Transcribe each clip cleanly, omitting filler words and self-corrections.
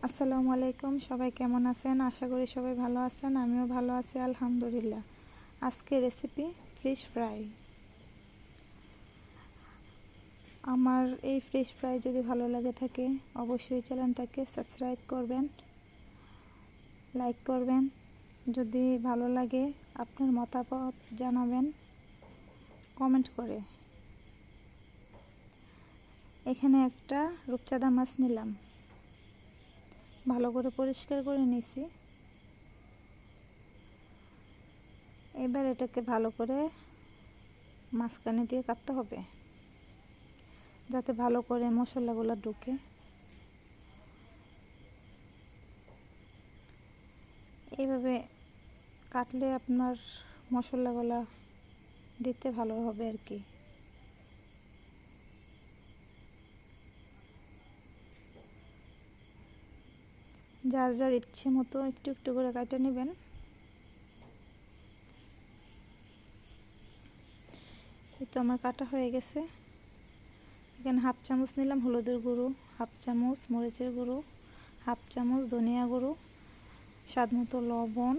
আসসালামু আলাইকুম, সবাই কেমন আছেন? আশা করি সবাই ভালো আছেন। আমিও ভালো আছি আলহামদুলিল্লাহ। আজকে রেসিপি ফিশ ফ্রাই। আমার এই ফিশ ফ্রাই যদি ভালো লাগে থাকে অবশ্যই চ্যানেলটাকে সাবস্ক্রাইব করবেন, লাইক করবেন। যদি ভালো লাগে আপনার মতামত জানাবেন কমেন্ট করে। এখানে একটা রূপচাঁদা মাছ নিলাম, ভালো করে পরিষ্কার করে নিয়েছি। এবার এটাকে ভালো করে মাঝখানে দিয়ে কাটতে হবে যাতে ভালো করে মশলাগুলো ঢুকে। এইভাবে কাটলে আপনার মশলাগুলো দিতে ভালো হবে আর কি। যার যার ইচ্ছে মতো একটু একটু করে কাটে নেবেন। এই তো আমার কাটা হয়ে গেছে। এখানে হাফ চামচ নিলাম হলুদের গুঁড়ো, হাফ চামচ মরিচের গুঁড়ো, হাফ চামচ ধনিয়া গুঁড়ো, স্বাদ মতো লবণ,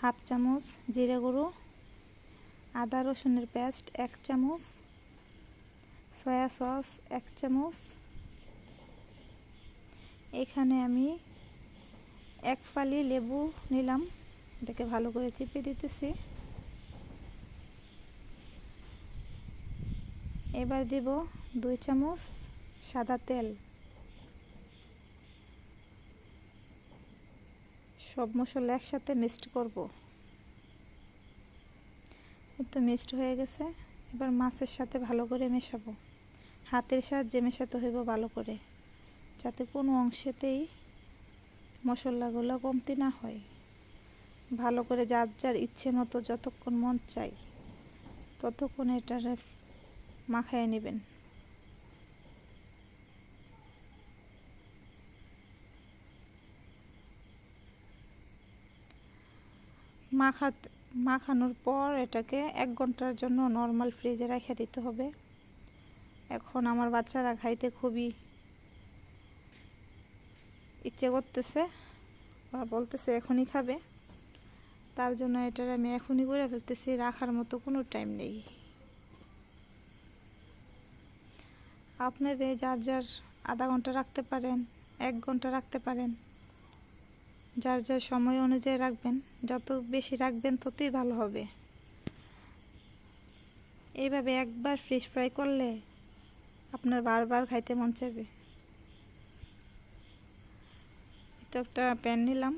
হাফ চামচ জিরে গুঁড়ো, আদা রসুনের পেস্ট 1 চামচ, সয়া সস 1 চামচ। এখানে আমি 1 ফালি লেবু নিলাম, এটাকে ভালো করে চিপে দিতেছি। এবার দিব 2 চামচ সাদা তেল। সব মশলা একসাথে মিক্সড করব। তো মিক্সড হয়ে গেছে। এবার মাছের সাথে ভালো করে মেশাবো, হাতের সাহায্যে মেশাতে হইব ভালো করে, যাতে কোনো অংশেতেই মশলাগুলো কমতি না হয়। ভালো করে যার যার ইচ্ছে মতো যতক্ষণ মন চাই ততক্ষণ এটা মাখায় নেবেন। মাখানোর পর এটাকে 1 ঘন্টার জন্য নর্মাল ফ্রিজে রেখে দিতে হবে। এখন আমার বাচ্চারা খাইতে খুবই ইচ্ছে করতেছে, ওরা বলতেছে এখনই খাবে। তার জন্য এটার আমি এখনই করে ফেলতেছি, রাখার মতো কোনো টাইম নেই। আপনাদের যার যার আধা ঘন্টা রাখতে পারেন, 1 ঘন্টা রাখতে পারেন, যার যার সময় অনুযায়ী রাখবেন। যত বেশি রাখবেন ততই ভালো হবে। এইভাবে একবার ফিশ ফ্রাই করলে আপনার বারবার খাইতে মন চাইবে। তো একটা প্যান নিলাম,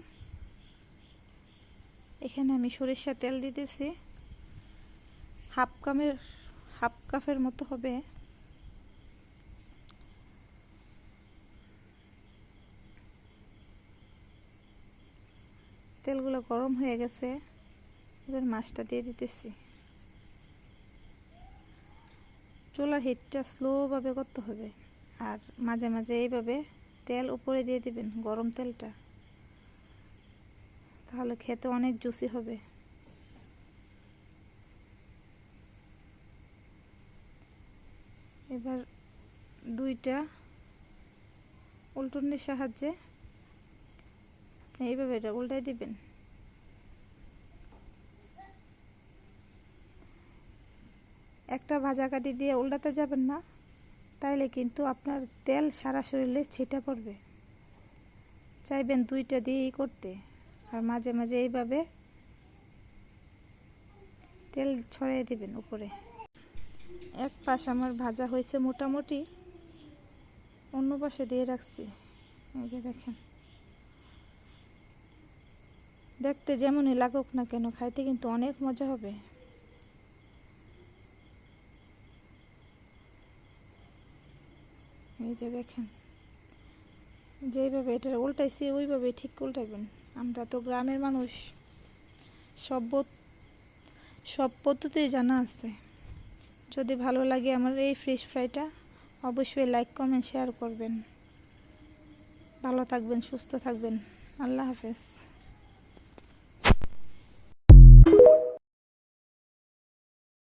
এখানে আমি সরিষার তেল দিতেছি হাফ কাপের মতো হবে। তেলগুলো গরম হয়ে গেছে, এবার মাছটা দিয়ে দিতেছি। চুলার হিটটা স্লোভাবে করতে হবে, আর মাঝে মাঝে এইভাবে তেল উপরে দিয়ে দিবেন, গরম তেলটা, তাহলে খেতে অনেক জুসি হবে। এবার 2টা উল্টনের সাহায্যে এইভাবে এটা উল্টাই দিবেন। একটা ভাজা কাঠি দিয়ে উল্টাতে যাবেন না, তাইলে কিন্তু আপনার তেল সারা শরীরে ছিটে পড়বে। চাইবেন 2টা দিয়েই করতে, আর মাঝে মাঝে এইভাবে তেল ছড়িয়ে দিবেন উপরে। এক পাশ আমার ভাজা হয়েছে মোটামুটি, অন্য পাশে দিয়ে রাখছি। এই যে দেখেন, দেখতে যেমনই লাগুক না কেন খাইতে কিন্তু অনেক মজা হবে। এই যে দেখেন, যেইভাবে এটা উল্টাইছি ওইভাবে ঠিক উল্টাইবেন। আমরা তো গ্রামের মানুষ, সব পদ্ধতি জানা আছে। যদি ভালো লাগে আমার এই ফিশ ফ্রাইটা অবশ্যই লাইক কমেন্ট শেয়ার করবেন। ভালো থাকবেন, সুস্থ থাকবেন। আল্লাহ হাফেজ।